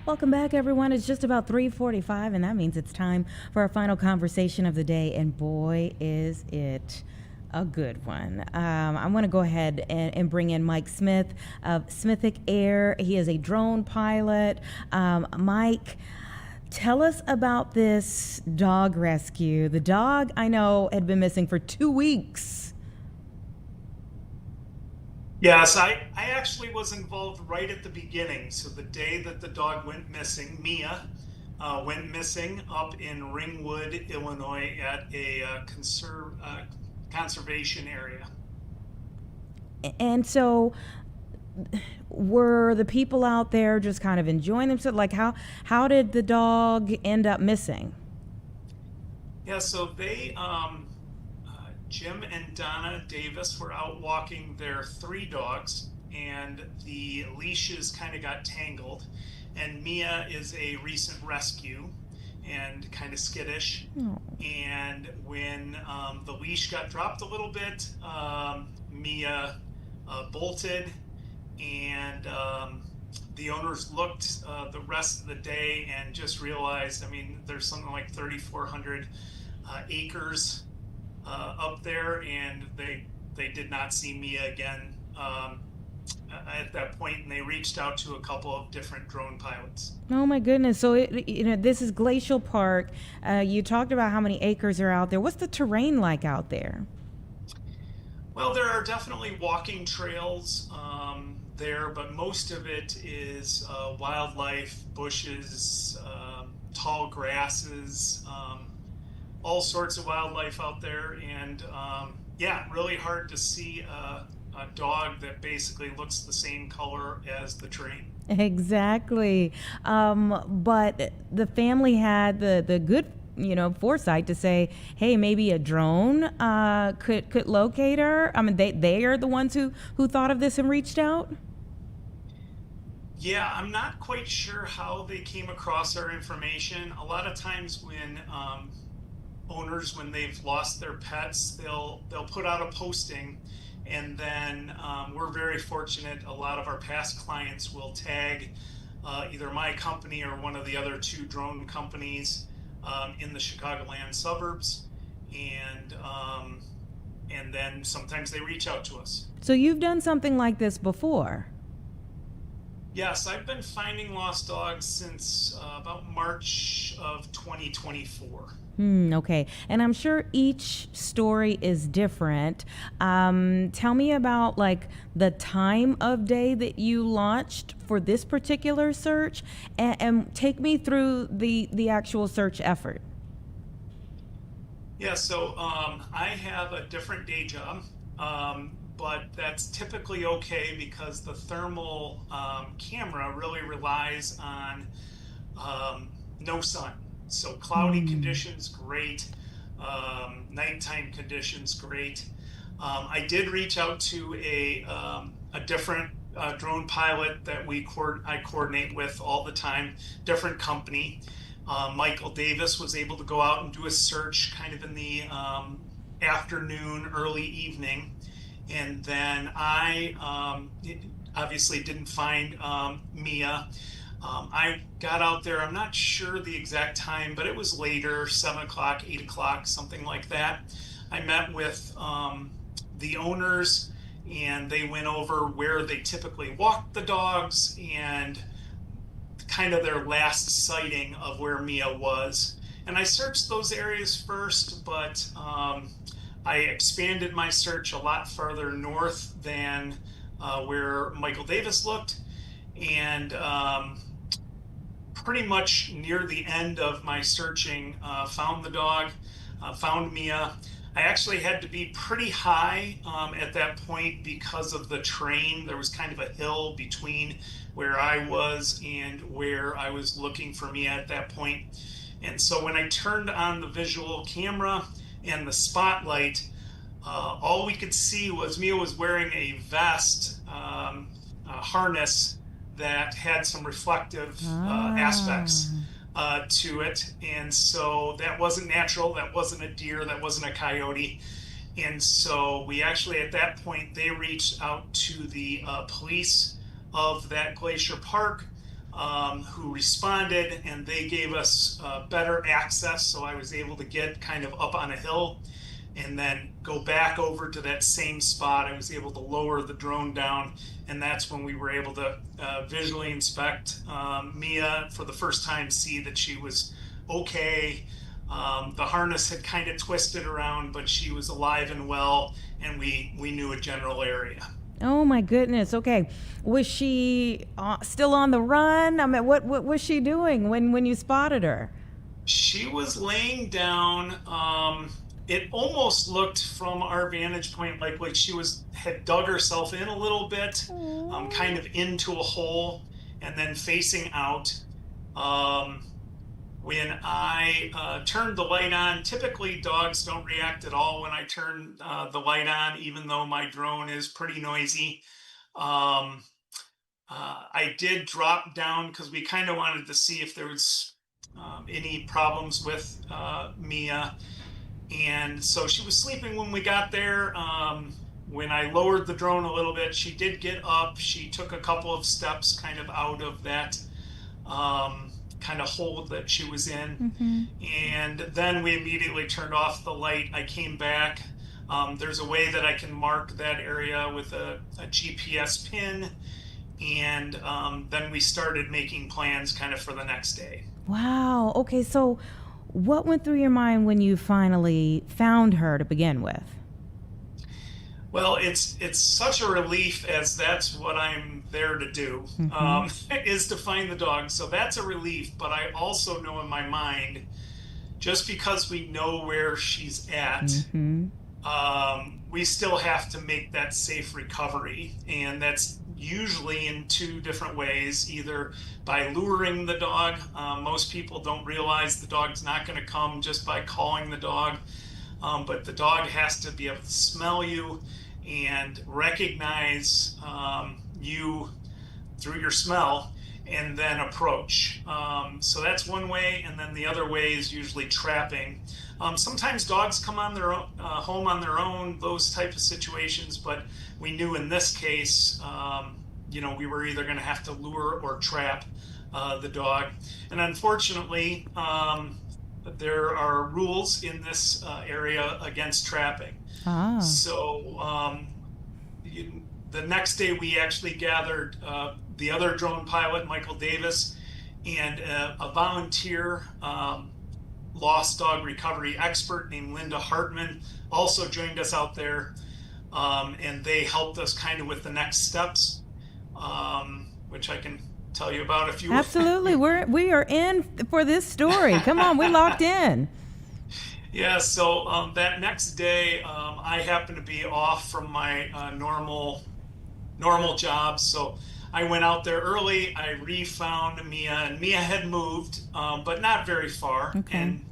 Welcome back, everyone. It's just about 3:45, and that means it's time for our final conversation of the day. And boy, is it a good one. I want to go ahead and bring in Mike Smith of SmithicAir. He is a drone pilot. Mike, tell us about this dog rescue. The dog, I know, had been missing for 2 weeks. Yes, I actually was involved right at the beginning. So the day that the dog went missing, Mia went missing up in Ringwood, Illinois, at a conservation area. And so, were the people out there just kind of enjoying themselves? Like, how did the dog end up missing? Yeah, so Jim and Donna Davis were out walking their three dogs, and the leashes kind of got tangled. And Mia is a recent rescue and kind of skittish. Oh. And when the leash got dropped a little bit, Mia bolted, and the owners looked the rest of the day and just realized, I mean, there's something like 3,400 acres up there, and they did not see Mia again at that point, and they reached out to a couple of different drone pilots. Oh my goodness! So this is Glacial Park. You talked about how many acres are out there. What's the terrain like out there? Well, there are definitely walking trails there, but most of it is wildlife, bushes, tall grasses, all sorts of wildlife out there. And yeah, really hard to see a dog that basically looks the same color as the terrain. Exactly. But the family had the good, foresight to say, hey, maybe a drone could locate her. I mean, they are the ones who thought of this and reached out. Yeah, I'm not quite sure how they came across our information. A lot of times when owners, when they've lost their pets, they'll put out a posting, and then we're very fortunate. A lot of our past clients will tag either my company or one of the other two drone companies in the Chicagoland suburbs, and then sometimes they reach out to us. So you've done something like this before. Yes, I've been finding lost dogs since about March of 2024. Okay. And I'm sure each story is different. Tell me about like the time of day that you launched for this particular search, and take me through the actual search effort. Yeah, so I have a different day job, but that's typically okay because the thermal camera really relies on no sun. So cloudy conditions, great. Nighttime conditions, great. I did reach out to a different drone pilot that I coordinate with all the time, different company. Michael Davis was able to go out and do a search kind of in the afternoon, early evening. And then I obviously didn't find Mia. I got out there, I'm not sure the exact time, but it was later, 7 o'clock, 8 o'clock, something like that. I met with the owners, and they went over where they typically walk the dogs and kind of their last sighting of where Mia was. And I searched those areas first, but I expanded my search a lot farther north than where Michael Davis looked. And pretty much near the end of my searching, found the dog, found Mia. I actually had to be pretty high at that point because of the terrain. There was kind of a hill between where I was and where I was looking for Mia at that point. And so when I turned on the visual camera and the spotlight, all we could see was Mia was wearing a vest, a harness that had some reflective aspects to it. And so that wasn't natural. That wasn't a deer. That wasn't a coyote. And so we actually, at that point, they reached out to the police of that Glacier Park. who responded, and they gave us better access. So I was able to get kind of up on a hill and then go back over to that same spot. I was able to lower the drone down, and that's when we were able to visually inspect Mia for the first time, see that she was okay. The harness had kind of twisted around, but she was alive and well, and we knew a general area. Oh my goodness. Okay. Was she still on the run? I mean, what was she doing when you spotted her? She was laying down. It almost looked from our vantage point like she had dug herself in a little bit, kind of into a hole, and then facing out. When I turned the light on, typically dogs don't react at all when I turn the light on, even though my drone is pretty noisy. Um, I did drop down because we kind of wanted to see if there was any problems with Mia. And so she was sleeping when we got there. When I lowered the drone a little bit, she did get up. She took a couple of steps kind of out of that kind of hole that she was in. Mm-hmm. And then we immediately turned off the light. I came back. There's a way that I can mark that area with a GPS pin. And then we started making plans kind of for the next day. Wow. Okay. So, what went through your mind when you finally found her to begin with? Well, it's such a relief, as that's what I'm there to do, is to find the dog. So that's a relief. But I also know in my mind, just because we know where she's at, we still have to make that safe recovery. And that's usually in two different ways, either by luring the dog. Most people don't realize the dog's not going to come just by calling the dog. But the dog has to be able to smell you and recognize you through your smell and then approach. So that's one way. And then the other way is usually trapping. Sometimes dogs come on their own, home on their own, those type of situations. But we knew in this case, we were either going to have to lure or trap the dog. And unfortunately, there are rules in this area against trapping. So the next day we actually gathered the other drone pilot, Michael Davis, and a volunteer lost dog recovery expert named Linda Hartman also joined us out there. And they helped us kind of with the next steps, which I can tell you about if you Absolutely. We are in for this story. Come on, we locked in. Yeah, so that next day, I happened to be off from my normal job. So I went out there early. I refound Mia, and Mia had moved, but not very far. Okay. And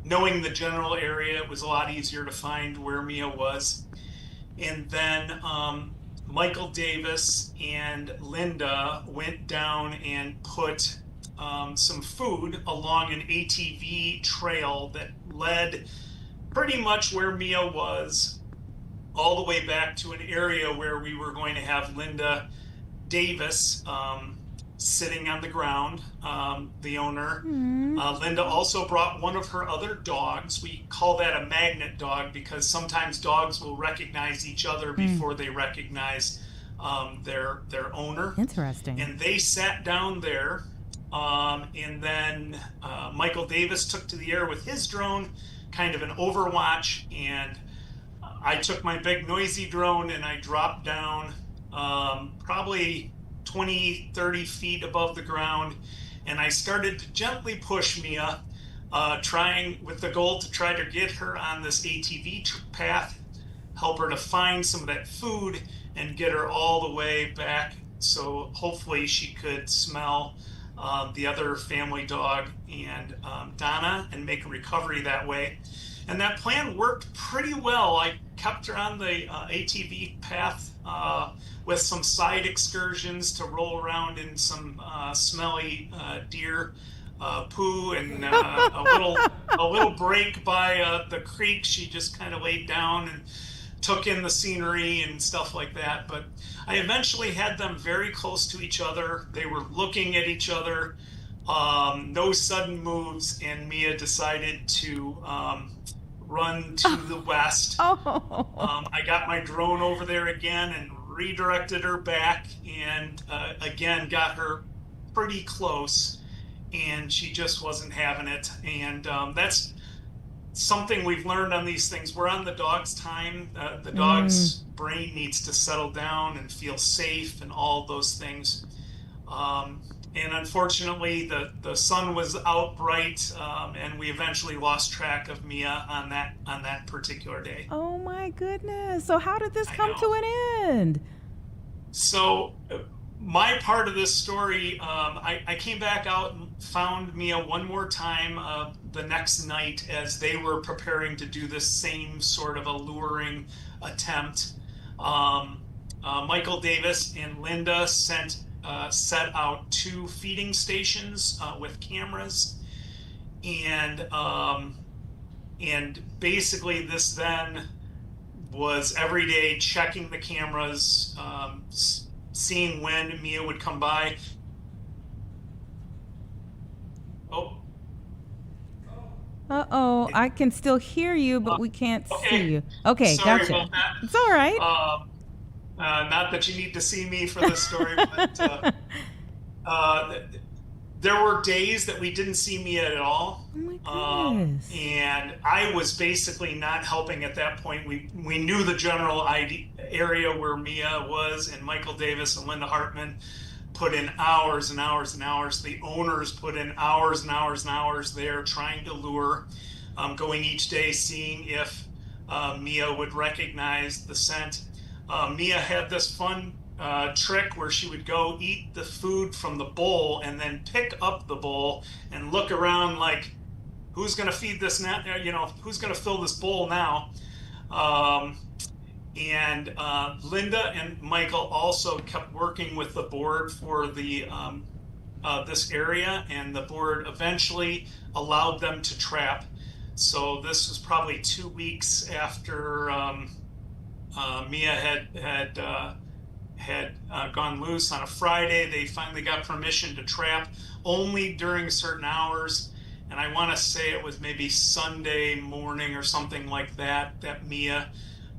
knowing the general area, it was a lot easier to find where Mia was. And then Michael Davis and Linda went down and put some food along an ATV trail that led pretty much where Mia was, all the way back to an area where we were going to have Linda Davis sitting on the ground, the owner. Linda also brought one of her other dogs. We call that a magnet dog because sometimes dogs will recognize each other before they recognize their owner. Interesting. And they sat down there. And then Michael Davis took to the air with his drone, kind of an overwatch, and I took my big noisy drone and I dropped down probably 20, 30 feet above the ground, and I started to gently push Mia, trying with the goal to try to get her on this ATV path, help her to find some of that food, and get her all the way back so hopefully she could smell the other family dog and Donna and make a recovery that way. And that plan worked pretty well. I kept her on the ATV path with some side excursions to roll around in some smelly deer poo, and a little break by the creek. She just kind of laid down and took in the scenery and stuff like that. But I eventually had them very close to each other. They were looking at each other. No sudden moves, and Mia decided to run to the west. Oh. I got my drone over there again and redirected her back, and again got her pretty close, and she just wasn't having it. And that's something we've learned on these things. We're on the dog's time. The dog's brain needs to settle down and feel safe and all those things. And unfortunately, the sun was out bright, and we eventually lost track of Mia on that particular day. Oh my goodness. So how did this I come know. to an end? So my part of this story, I came back out and found Mia one more time the next night as they were preparing to do this same sort of alluring attempt. Michael Davis and Linda set out 2 feeding stations with cameras, and basically this then was every day checking the cameras, seeing when Mia would come by. Oh. Uh-oh, I can still hear you, but we can't okay. see you. Okay, Sorry gotcha. about that. It's all right. Not that you need to see me for this story, but there were days that we didn't see Mia at all. Oh my goodness. And I was basically not helping at that point. We knew the general area where Mia was, and Michael Davis and Linda Hartman put in hours and hours and hours. The owners put in hours and hours and hours there trying to lure, going each day, seeing if Mia would recognize the scent. Mia had this fun trick where she would go eat the food from the bowl and then pick up the bowl and look around like, who's going to feed this now? Who's going to fill this bowl now? And Linda and Michael also kept working with the board for the this area, and the board eventually allowed them to trap. So this was probably 2 weeks after Mia had gone loose on a Friday. They finally got permission to trap only during certain hours. And I want to say it was maybe Sunday morning or something like that Mia,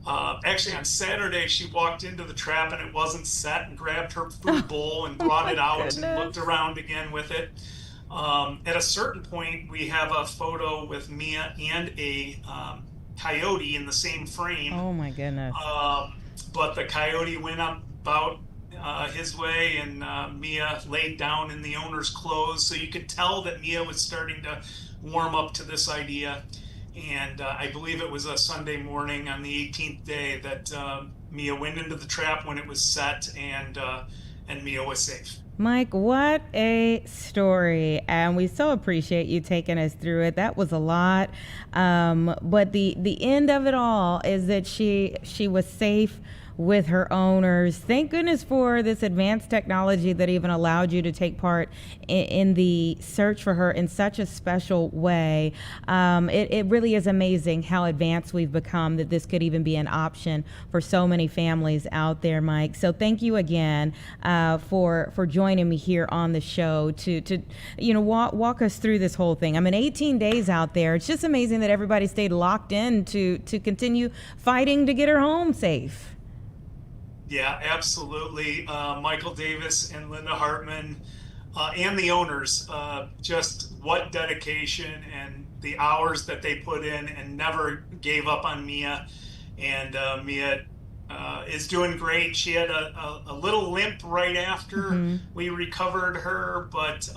actually on Saturday, she walked into the trap and it wasn't set, and grabbed her food bowl and brought it out and looked around again with it. At a certain point, we have a photo with Mia and a coyote in the same frame. Oh my goodness. But the coyote went up about his way, and Mia laid down in the owner's clothes. So you could tell that Mia was starting to warm up to this idea. And I believe it was a Sunday morning on the 18th day that Mia went into the trap when it was set, and Mia was safe. Mike, what a story. And we so appreciate you taking us through it. That was a lot. But the end of it all is that she was safe with her owners. Thank goodness for this advanced technology that even allowed you to take part in the search for her in such a special way. It really is amazing how advanced we've become, that this could even be an option for so many families out there, Mike. So thank you again for joining me here on the show to walk us through this whole thing. I mean, 18 days out there. It's just amazing that everybody stayed locked in to continue fighting to get her home safe. Yeah, absolutely. Michael Davis and Linda Hartman and the owners, just what dedication and the hours that they put in, and never gave up on Mia. And Mia is doing great. She had a little limp right after we recovered her, but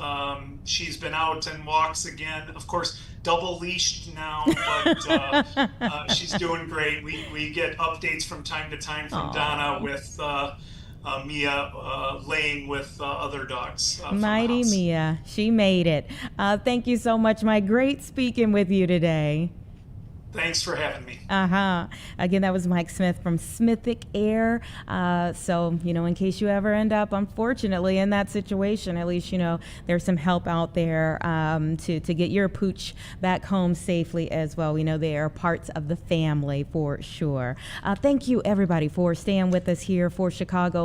she's been out and walks again. Of course, double leashed now, but she's doing great. We get updates from time to time from Donna with Mia laying with other dogs. Mighty Mia, she made it. Thank you so much, Mike. Great speaking with you today. Thanks for having me. Uh-huh. Again, that was Mike Smith from SmithicAir. So, in case you ever end up, unfortunately, in that situation, at least, there's some help out there to get your pooch back home safely as well. We know they are parts of the family for sure. Thank you, everybody, for staying with us here for Chicago